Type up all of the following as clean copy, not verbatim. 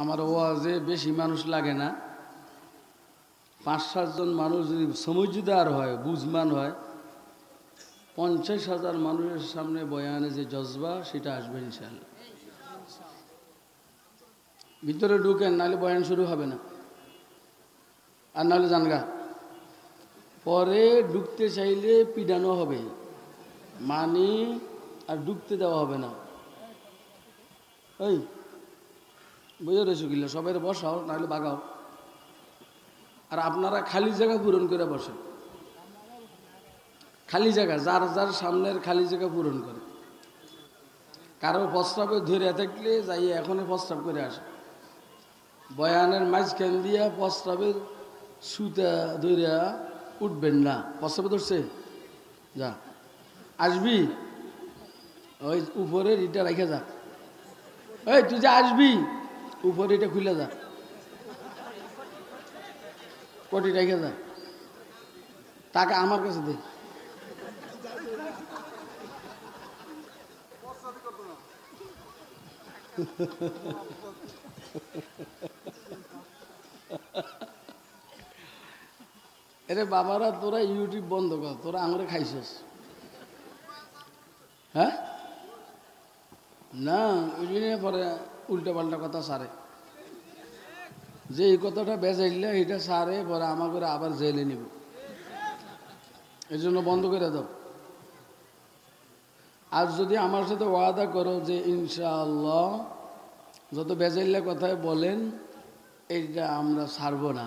আমার ওয়াজে বেশি মানুষ লাগে না, 5-7 জন মানুষ যদি সমঝদার হয়, বুঝমান হয়, 50,000 মানুষের সামনে বয়ানে যে জজবা সেটা আসবে ইনশাআল্লাহ। ভিতরে ঢুকেন, নাহলে বয়ান শুরু হবে না, আর নাহলে জানগা। পরে ঢুকতে চাইলে পিডানো হবে, মানে আর ঢুকতে দেওয়া হবে না। ওই বুঝে রয়েছে কিনা, সবাই বসাও, নাহলে বাগাও। আর আপনারা খালি জায়গা পূরণ করে বসেন, খালি জায়গা, যার যার সামনের খালি জায়গা পূরণ করে। কারো প্রস্রাবে ধরে থাকলে যাই এখনই প্রস্রাব করে আসে। বয়ানের মাঝখান দিয়া প্রস্রাবের সুতা ধরিয়া উঠবেন না। প্রস্রাবে ধরছে, যা আসবি, ওই উপরের ইটা রেখে যা। এই তুই যে আসবি, উপরে এটা খুলে যা, কোটি রেখে যা, টাকা আমার কাছে দে। এরে বাবারা, তোরা ইউটিউব বন্ধ কর, তোরা আঙুরে খাইছিস। হ্যাঁ না, ওই জন্য পরে উল্টা পাল্টা কথা সারে, যে এই কথাটা বেজাইলে এটা সারে, পরে আমাকে আবার জেলে নিব। এই জন্য বন্ধ করে দাও। আর যদি আমার সাথে ওয়াদা করো যে ইনশাআল্লাহ যত বেজাইল্লা কথায় বলেন এইটা আমরা ছাড়ব না।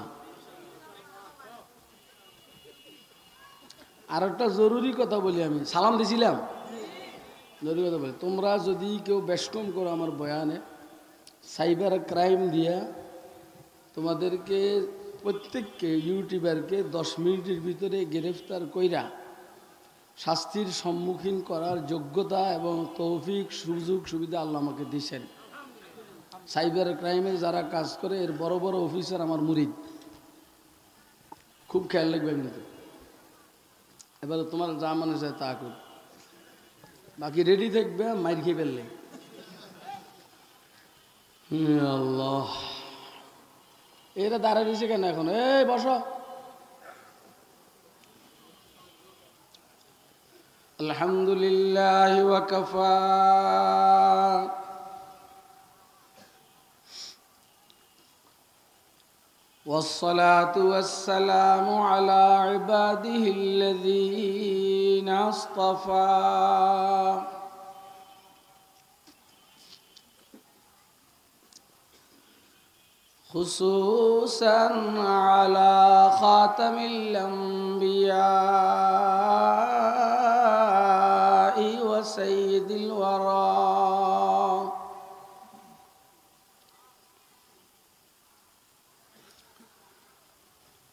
আর একটা জরুরি কথা বলি, আমি সালাম দিছিলাম, জরুরি কথা বলি, তোমরা যদি কেউ বেশকম করো আমার বয়ানে, সাইবার ক্রাইম দিয়া তোমাদেরকে প্রত্যেককে, ইউটিউবারকে 10 মিনিটের ভিতরে গ্রেফতার কইরা শাস্তির সম্মুখীন করার যোগ্যতা এবং তৌফিক, সুযোগ সুবিধা আল্লাহ আমাকে দিয়েছেন। সাইবার ক্রাইমে যারা কাজ করে এর বড় বড় অফিসার আমার মুরিদ, খুব খেয়াল রাখবে কিন্তু। এবার তোমার যা মনে চায় তা কর, বাকি রেডি থাকবে মাইর খেয়ে ফেললে। আল্লাহ, এরা দাঁড়ায় দিয়েছে কেন এখন? এই বসো। আলহামদুলিল্লাহ ওয়া কাফা, والصلاة والسلام على عباده الذين اصطفى خصوصا على خاتم الأنبياء وسيد الورى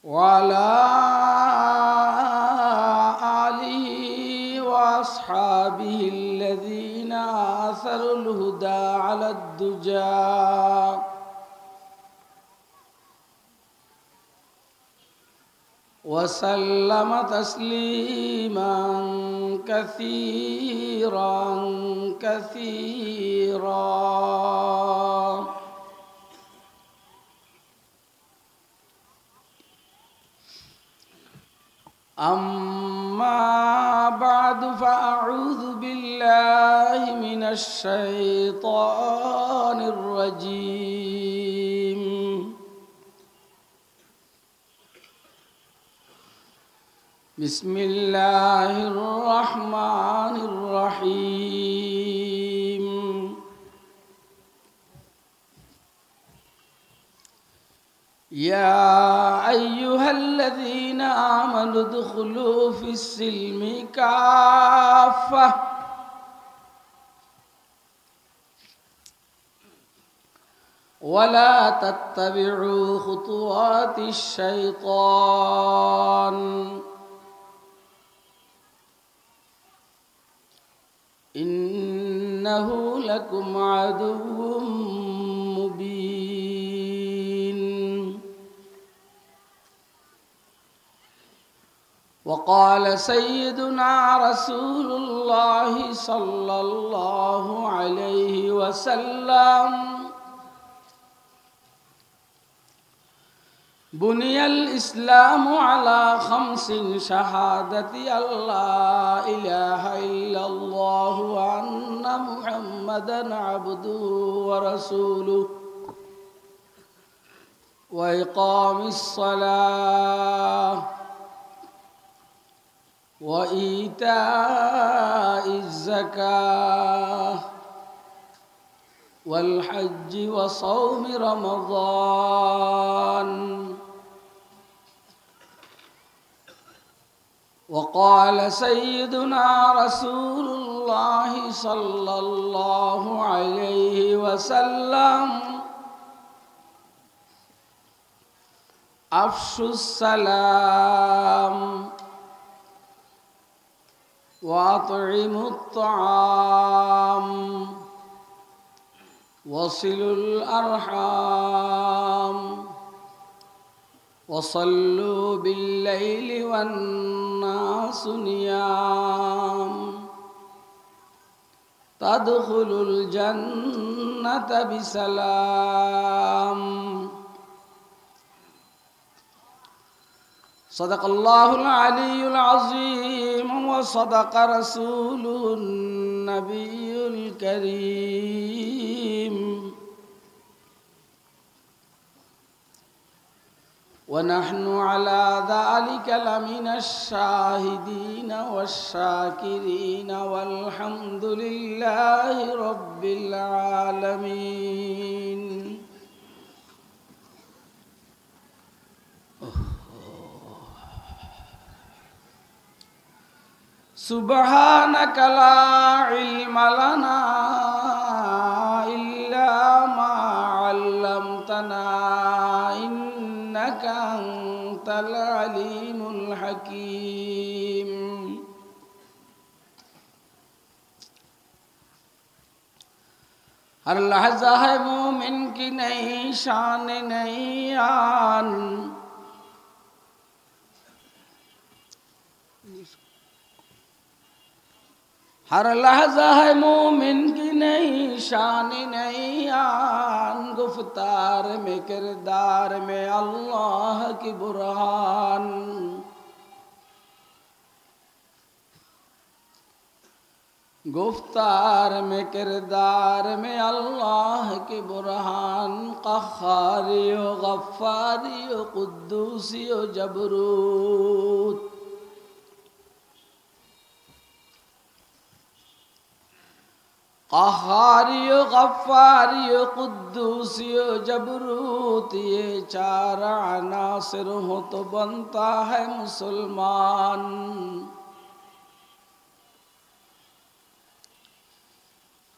وعلى آله وأصحابه الذين آثروا الهدى على الدجى وسلم تسليما كثيرا كثيرا. أما بعد فأعوذ بالله من الشيطان الرجيم. بسم الله الرحمن الرحيم. يا أيها الذين آمنوا ادخلوا في السلم كافة ولا تتبعوا خطوات الشيطان إنه لكم عدو مبين. وقال سيدنا رسول الله صلى الله عليه وسلم বুনিয়াল ইসলামু আলা খামসিন শাহাদাতি আল্লাহ ইলাহা ইল্লাল্লাহু ওয়া আন্না মুহাম্মাদান আবদুহু ওয়া রাসূলুহু ওয়া ইকামিস সালাহ ওয়া ইতাইজ যাকাহ ওয়াল হজ্জি ওয়া সাওমি রমাদান। وقال سيدنا رسول الله صلى الله عليه وسلم أفشوا السلام وأطعموا الطعام وصلوا الأرحام وصلوا بالليل والناس نيام تدخلوا الجنة بسلام. صدق الله العلي العظيم وصدق رسوله النبي الكريم ونحن على ذلك لمن الشاهدين والشاكرين والحمد لله رب العالمين. سبحانك لا علم لنا إلا ما علمتنا إنك أنت العليم الحكيم. हर लहजा है मोमिन की नई शान नई आन, हर लहजा है मोमिन की नई शान नई आन, गुफ्तार में किरदार में अल्लाह की बुरहान। गुफ्तार में किरदार में अल्लाह की बुरहान, क़हारियो गफ़्फ़ारियो क़ुद्दूसियो जबरूत। क़हारियो गफ़्फ़ारियो क़ुद्दूसियो जबरूत, ये चार अनासिर हो तो बनता है मुसलमान।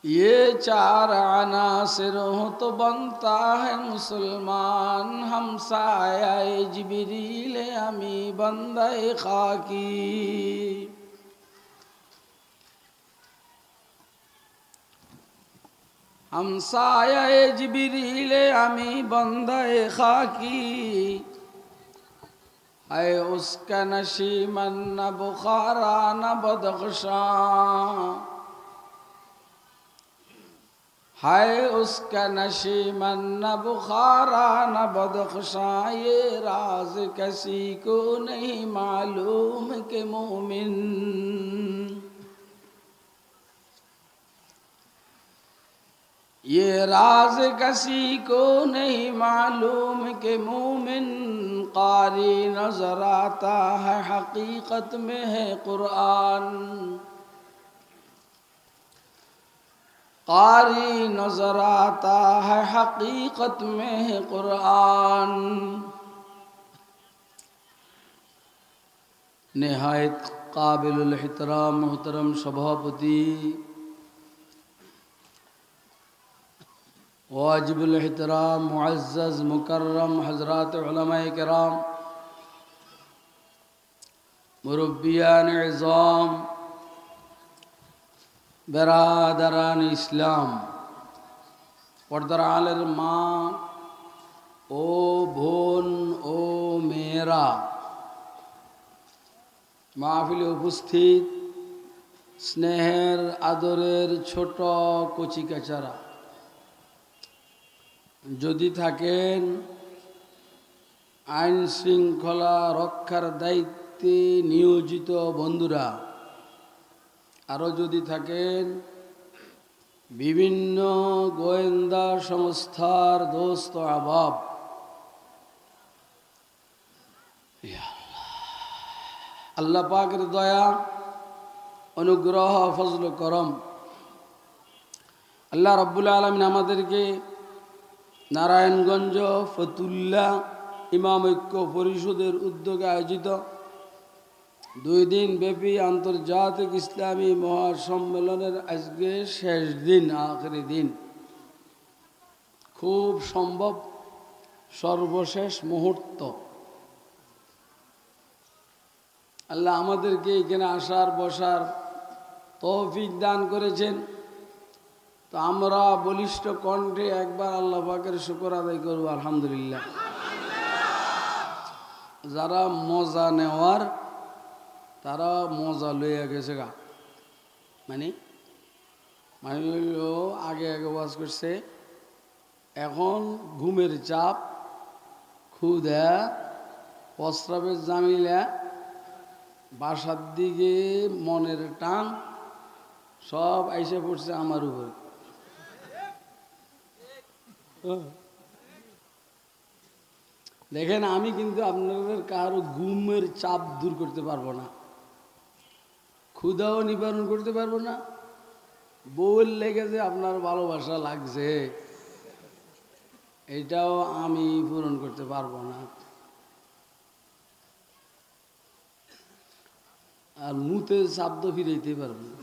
ये चार अनासिर हो तो बनता है मुसलमान। हम साया जिब्रील अमी बंदे खाकी, हम साया जिब्रील अमी बंदे खाकी, है उसका नशीमन न बुखारा न बदख्शां, है उसका नशीमन न बुखारा न बदख्शां। ये राज किसी को नहीं मालूम के मोमिन, ये राज किसी को नहीं मालूम के मोमिन। कारी नजर आता है हकीकत में है कुरान, कारी नजर आता है हकीकत में है कुरान। निहायत काबिलुल एहतराम मोहतरम सभापति, वाजिबुल एहतराम मुअज़्ज़ज़ मुकर्रम हज़रात उलमाए किराम, मुरब्बियान इज़ाम, बेरादरान इस्लाम, पर्दार आलेर माँ ओ বোন ও মেয়েরা, মাহফিলে উপস্থিত স্নেহের আদরের ছোট কচিকাচারা, যদি থাকেন আইন শৃঙ্খলা রক্ষার দায়িত্বে নিয়োজিত বন্ধুরা, আরও যদি থাকেন বিভিন্ন গোয়েন্দা সংস্থার দোস্ত আহবাব, আল্লাহ পাকের দয়া, অনুগ্রহ, ফজল করম, আল্লাহ রাব্বুল আলামিন আমাদেরকে নারায়ণগঞ্জ ফতুল্লাহ ইমাম ঐক্য পরিষদের উদ্যোগে আয়োজিত 2 দিন ব্যাপী আন্তর্জাতিক ইসলামী মহাসম্মেলনের আজকে শেষ দিন, আখেরি দিন, খুব সম্ভব সর্বশেষ মুহূর্ত। আল্লাহ আমাদেরকে এখানে আসার বসার তৌফিক দান করেছেন। তো আমরা বলিষ্ঠ কণ্ঠে একবার আল্লাহ পাকের শুকর আদায় করব, আলহামদুলিল্লাহ। যারা মজা নেওয়ার তারা মজা লইয়া গেছে গা, মানে আগে আগে ওয়াজ করছে, এখন ঘুমের চাপ, ক্ষুধা, প্রস্রাবের জামিলা, বাসার দিকে মনের টান, সব আইসা পড়ছে আমার উপর। দেখেন, আমি কিন্তু আপনাদের কারো ঘুমের চাপ দূর করতে পারবো না, ক্ষুধাও নিবারণ করতে পারবো না, বউয়ের লেগে যে আপনার ভালোবাসা লাগছে এটাও আমি পূরণ করতে পারবো না। আর মুতে শব্দ ফিরাইতে পারবো না।